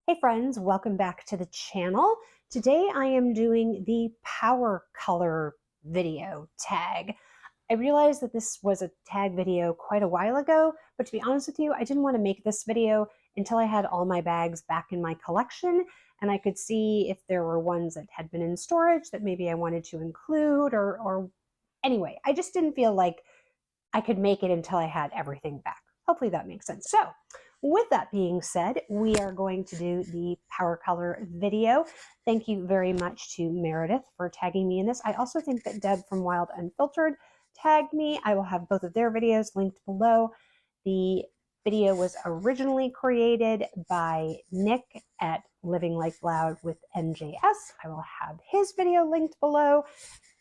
Hey friends, welcome back to the channel. Today I am doing the power color video tag. I realized that this was a tag video quite a while ago, but to be honest with you, I didn't want to make this video until I had all my bags back in my collection and I could see if there were ones that had been in storage that maybe I wanted to include or anyway, I just didn't feel like I could make it until I had everything back. Hopefully that makes sense. So with that being said, we are going to do the power color video. Thank you very much to Meredith for tagging me in this. I also think that Deb from Wild Unfiltered tagged me. I will have both of their videos linked below. The video was originally created by Nick at Living Life Loud with NJS. I will have his video linked below.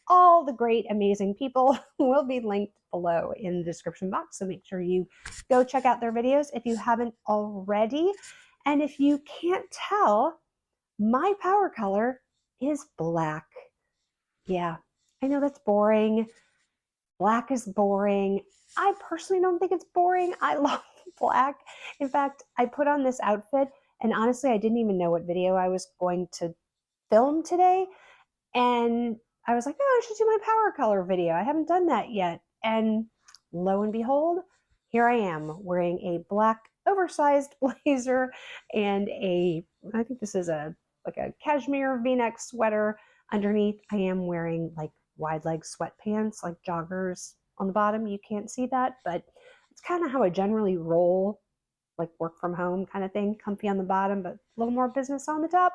All the great, amazing people will be linked below in the description box. So make sure you go check out their videos if you haven't already. And if you can't tell, my power color is black. Yeah, I know that's boring. Black is boring. I personally don't think it's boring. I love black. In fact, I put on this outfit and honestly, I didn't even know what video I was going to film today. And I was like, oh, I should do my power color video. I haven't done that yet. And lo and behold, here I am wearing a black oversized blazer and I think this is like a cashmere v-neck sweater underneath. I am wearing like wide leg sweatpants, like joggers on the bottom. You can't see that, but it's kind of how I generally roll, like work from home kind of thing, comfy on the bottom, but a little more business on the top.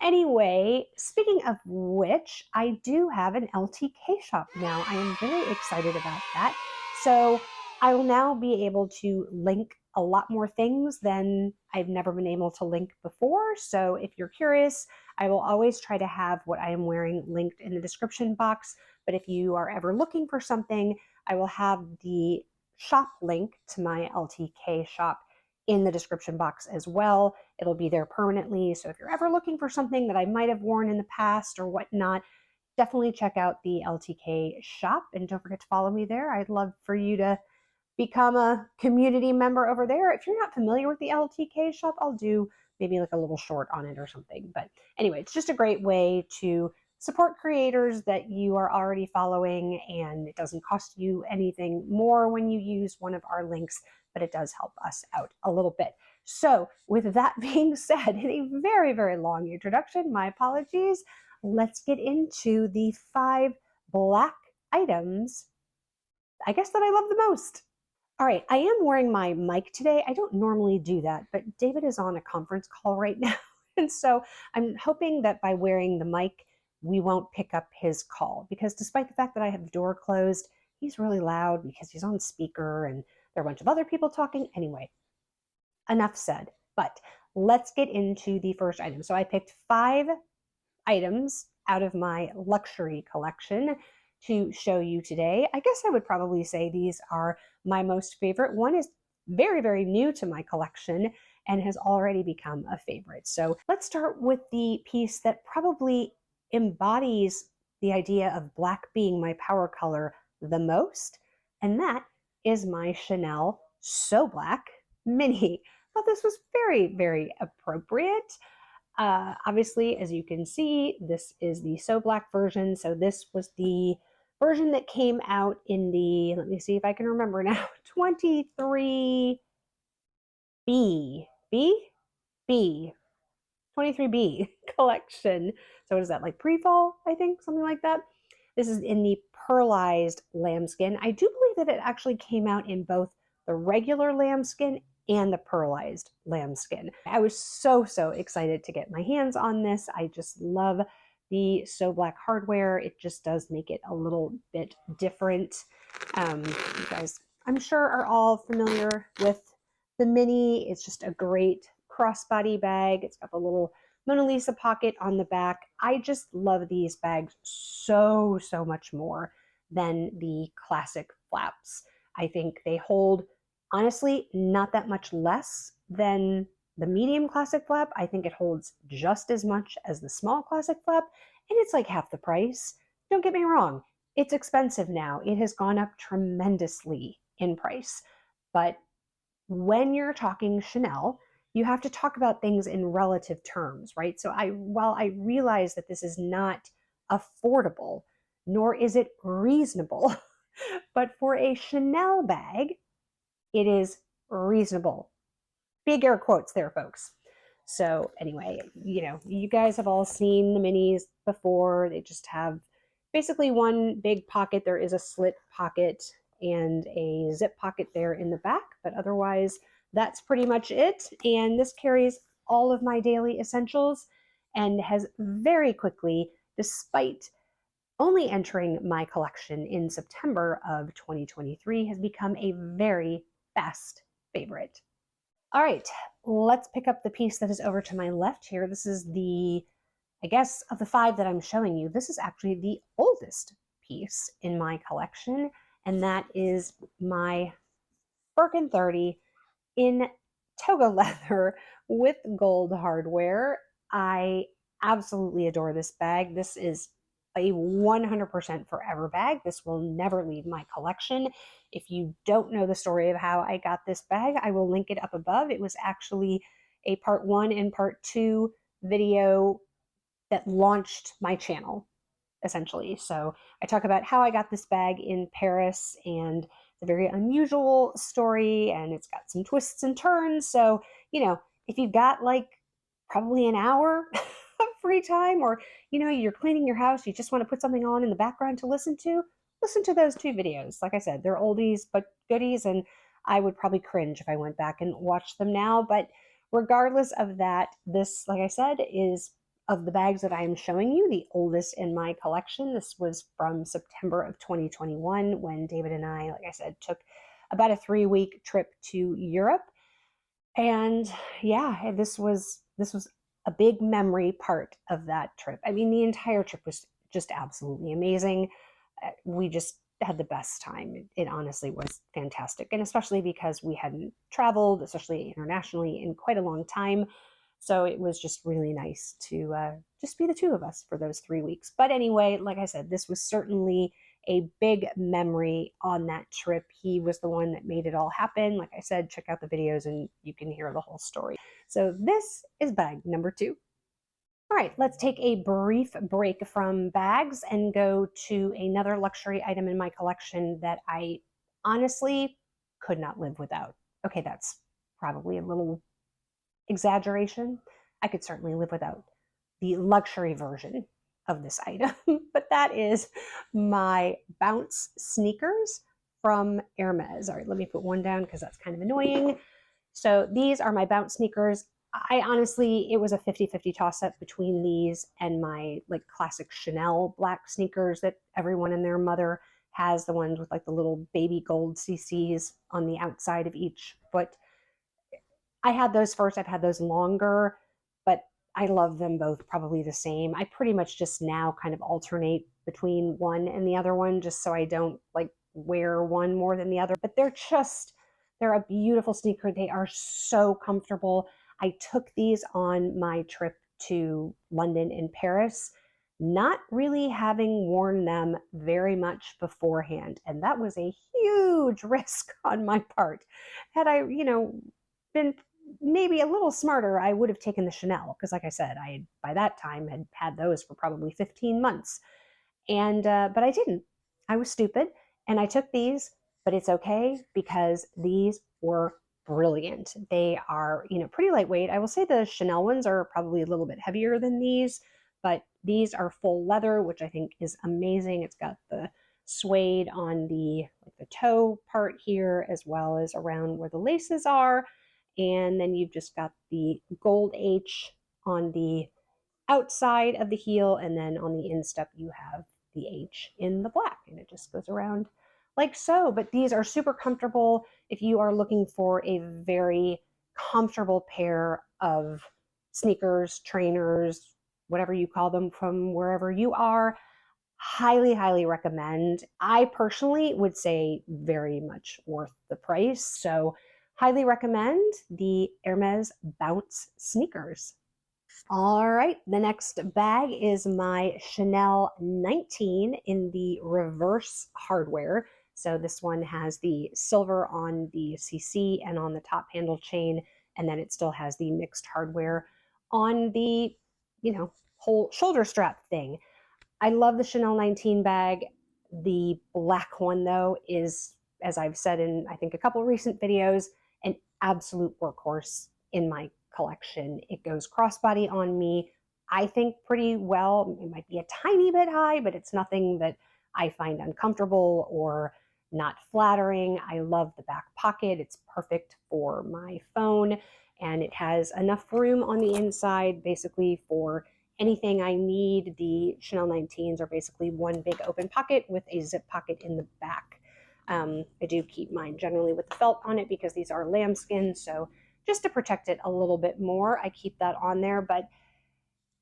Anyway, speaking of which, I do have an LTK shop now. I am very excited about that. So I will now be able to link a lot more things than I've never been able to link before. So if you're curious, I will always try to have what I am wearing linked in the description box. But if you are ever looking for something, I will have the shop link to my LTK shop in the description box as well. It'll be there permanently. So if you're ever looking for something that I might have worn in the past or whatnot, definitely check out the LTK shop and don't forget to follow me there. I'd love for you to become a community member over there. If you're not familiar with the LTK shop, I'll do maybe like a little short on it or something. But anyway, it's just a great way to support creators that you are already following, and it doesn't cost you anything more when you use one of our links, but it does help us out a little bit. So with that being said, in a very, very long introduction, my apologies, let's get into the 5 black items, I guess, that I love the most. All right, I am wearing my mic today. I don't normally do that, but David is on a conference call right now. And so I'm hoping that by wearing the mic, we won't pick up his call, because despite the fact that I have the door closed, he's really loud because he's on speaker and there are a bunch of other people talking. Anyway, enough said, but let's get into the first item. So I picked 5 items out of my luxury collection to show you today. I guess I would probably say these are my most favorite. One is very, very new to my collection and has already become a favorite. So let's start with the piece that probably embodies the idea of black being my power color the most, and that is my Chanel So Black Mini. I thought this was very, very appropriate. Obviously, as you can see, this is the So Black version. So this was the version that came out in the, let me see if I can remember now, 23B, B, 23B collection. So what is that, like pre-fall, I think, something like that? This is in the pearlized lambskin. I do believe that it actually came out in both the regular lambskin and the pearlized lambskin. I was so, so excited to get my hands on this. I just love the So Black hardware. It just does make it a little bit different. You guys, I'm sure, are all familiar with the Mini. It's just a great crossbody bag. It's got the little Mona Lisa pocket on the back. I just love these bags so, so much more than the classic flaps. I think they hold, honestly, not that much less than the medium classic flap. I think it holds just as much as the small classic flap, and it's like half the price. Don't get me wrong, it's expensive now. It has gone up tremendously in price. But when you're talking Chanel, you have to talk about things in relative terms, right? So while I realize that this is not affordable, nor is it reasonable, but for a Chanel bag, it is reasonable. Big air quotes there, folks. So anyway, you guys have all seen the minis before. They just have basically one big pocket. There is a slit pocket and a zip pocket there in the back, but otherwise that's pretty much it. And this carries all of my daily essentials and has very quickly, despite only entering my collection in September of 2023, has become a very fast favorite. All right, let's pick up the piece that is over to my left here. This is I guess, of the 5 that I'm showing you, this is actually the oldest piece in my collection, and that is my Birkin 30 in toga leather with gold hardware. I absolutely adore this bag. This is a 100% forever bag. This will never leave my collection. If you don't know the story of how I got this bag, I will link it up above. It was actually a part 1 and part 2 video that launched my channel, essentially. So I talk about how I got this bag in Paris, and it's a very unusual story, and it's got some twists and turns. So, if you've got like probably an hour of free time, or, you're cleaning your house, you just want to put something on in the background to listen to those 2 videos. Like I said, they're oldies but goodies, and I would probably cringe if I went back and watched them now. But regardless of that, this, like I said, is of the bags that I am showing you, the oldest in my collection. This was from September of 2021 when David and I, like I said, took about a 3-week trip to Europe. And yeah, this was a big memory part of that trip. I mean, the entire trip was just absolutely amazing. We just had the best time. It honestly was fantastic. And especially because we hadn't traveled, especially internationally, in quite a long time. So it was just really nice to just be the 2 of us for those 3 weeks. But anyway, like I said, this was certainly a big memory on that trip. He was the one that made it all happen. Like I said, check out the videos and you can hear the whole story. So this is bag number 2. All right, let's take a brief break from bags and go to another luxury item in my collection that I honestly could not live without. Okay, that's probably a little exaggeration. I could certainly live without the luxury version of this item, but that is my Bounce sneakers from Hermes. All right, let me put one down because that's kind of annoying. So these are my Bounce sneakers. I honestly, it was a 50-50 toss up between these and my like classic Chanel black sneakers that everyone and their mother has, the ones with like the little baby gold CCs on the outside of each foot. I had those first. I've had those longer, but I love them both probably the same. I pretty much just now kind of alternate between one and the other one just so I don't like wear one more than the other. But they're a beautiful sneaker. They are so comfortable. I took these on my trip to London and Paris, not really having worn them very much beforehand. And that was a huge risk on my part. Had I, been maybe a little smarter, I would have taken the Chanel because, like I said, I by that time had those for probably 15 months, and but I didn't. I was stupid, and I took these. But it's okay because these were brilliant. They are, pretty lightweight. I will say the Chanel ones are probably a little bit heavier than these, but these are full leather, which I think is amazing. It's got the suede on the toe part here, as well as around where the laces are. And then you've just got the gold H on the outside of the heel, and then on the instep you have the H in the black, and it just goes around like so. But these are super comfortable if you are looking for a very comfortable pair of sneakers, trainers, whatever you call them from wherever you are. Highly, highly recommend. I personally would say very much worth the price. So highly recommend the Hermes Bounce sneakers. All right, the next bag is my Chanel 19 in the reverse hardware. So this one has the silver on the CC and on the top handle chain, and then it still has the mixed hardware on the, whole shoulder strap thing. I love the Chanel 19 bag. The black one, though, is, as I've said in I think a couple recent videos, an absolute workhorse in my collection. It goes crossbody on me, I think, pretty well. It might be a tiny bit high, but it's nothing that I find uncomfortable or not flattering. I love the back pocket. It's perfect for my phone, and it has enough room on the inside basically for anything I need. The Chanel 19s are basically one big open pocket with a zip pocket in the back. I do keep mine generally with the felt on it because these are lambskin, so just to protect it a little bit more, I keep that on there. But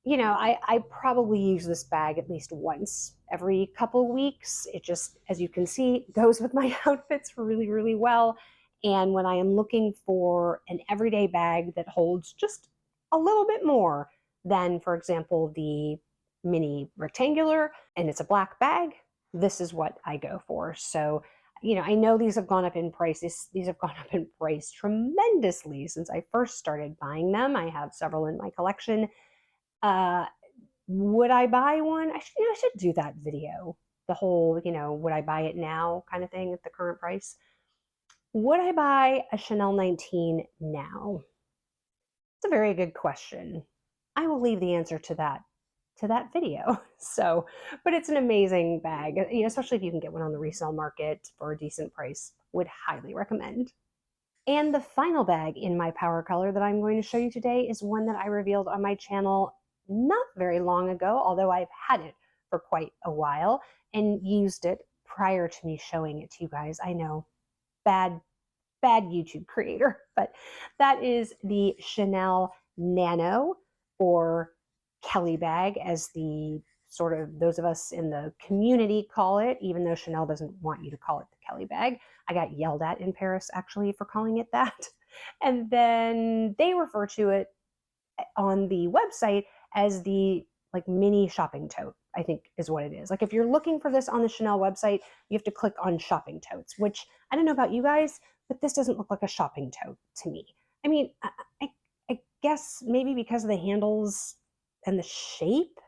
I probably use this bag at least once every couple weeks. It just, as you can see, goes with my outfits really, really well. And when I am looking for an everyday bag that holds just a little bit more than, for example, the mini rectangular, and it's a black bag, this is what I go for. So, I know these have gone up in price. These have gone up in price tremendously since I first started buying them. I have several in my collection. Uh, would I buy one? I should do that video. The whole, would I buy it now kind of thing at the current price. Would I buy a Chanel 19 now? It's a very good question. I will leave the answer to that video. So, but it's an amazing bag, especially if you can get one on the resale market for a decent price. Would highly recommend. And the final bag in my power color that I'm going to show you today is one that I revealed on my channel not very long ago, although I've had it for quite a while and used it prior to me showing it to you guys. I know, bad YouTube creator, but that is the Chanel Nano, or Kelly bag, as the sort of those of us in the community call it, even though Chanel doesn't want you to call it the Kelly bag. I got yelled at in Paris actually for calling it that. And then they refer to it on the website as the mini shopping tote, I think is what it is. Like if you're looking for this on the Chanel website, you have to click on shopping totes, which I don't know about you guys, but this doesn't look like a shopping tote to me. I mean, I guess maybe because of the handles and the shape,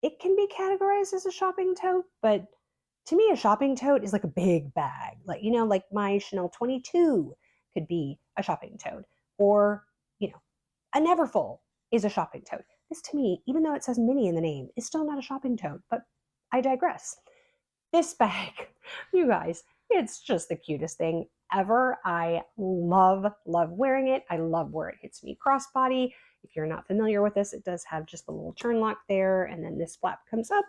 it can be categorized as a shopping tote, but to me, a shopping tote is like a big bag. Like my Chanel 22 could be a shopping tote, or, a Neverfull is a shopping tote. This to me, even though it says mini in the name, is still not a shopping tote, but I digress. This bag, you guys, it's just the cutest thing ever. I love wearing it. I love where it hits me crossbody. If you're not familiar with this, it does have just the little turn lock there, and then this flap comes up,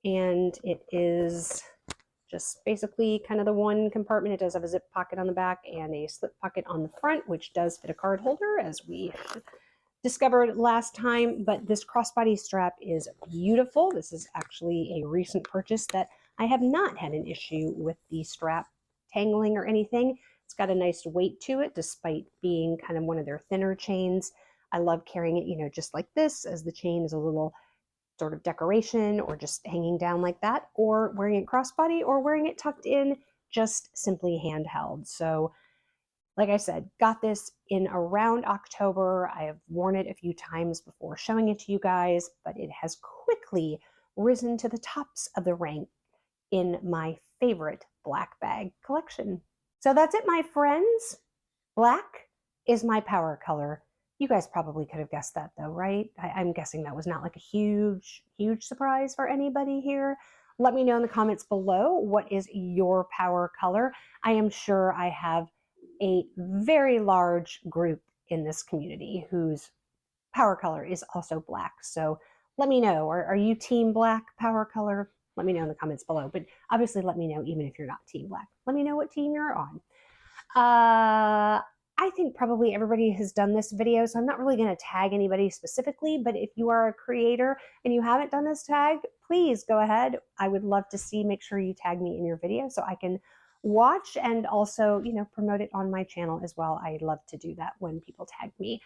and it is just basically kind of the one compartment. It does have a zip pocket on the back and a slip pocket on the front, which does fit a card holder, as we discovered last time. But this crossbody strap is beautiful. This is actually a recent purchase that I have not had an issue with the strap tangling or anything. It's got a nice weight to it, despite being kind of one of their thinner chains. I love carrying it, just like this, as the chain is a little sort of decoration, or just hanging down like that, or wearing it crossbody, or wearing it tucked in, just simply handheld. So like I said, got this in around October. I have worn it a few times before showing it to you guys, but it has quickly risen to the tops of the rank in my favorite black bag collection. So that's it, my friends. Black is my power color. You guys probably could have guessed that though, right? I'm guessing that was not like a huge surprise for anybody here. Let me know in the comments below, what is your power color? I am sure I have a very large group in this community whose power color is also black. So let me know, are you team black power color? Let me know in the comments below, but obviously let me know even if you're not team black. Let me know what team you're on. I think probably everybody has done this video, so I'm not really going to tag anybody specifically, but if you are a creator and you haven't done this tag, please go ahead. I would love to see, make sure you tag me in your video so I can watch and also, promote it on my channel as well. I love to do that when people tag me.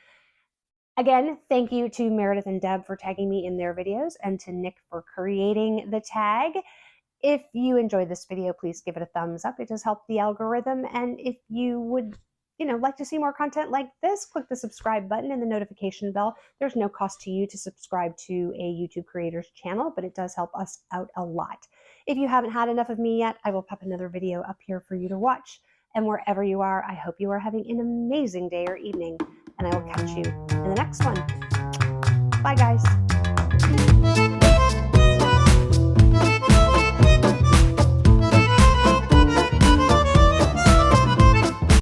Again, thank you to Meredith and Deb for tagging me in their videos, and to Nick for creating the tag. If you enjoyed this video, please give it a thumbs up. It does help the algorithm. And if you would like to see more content like this, click the subscribe button and the notification bell. There's no cost to you to subscribe to a YouTube creator's channel, but it does help us out a lot. If you haven't had enough of me yet, I will pop another video up here for you to watch. And wherever you are, I hope you are having an amazing day or evening, and I will catch you in the next one. Bye, guys.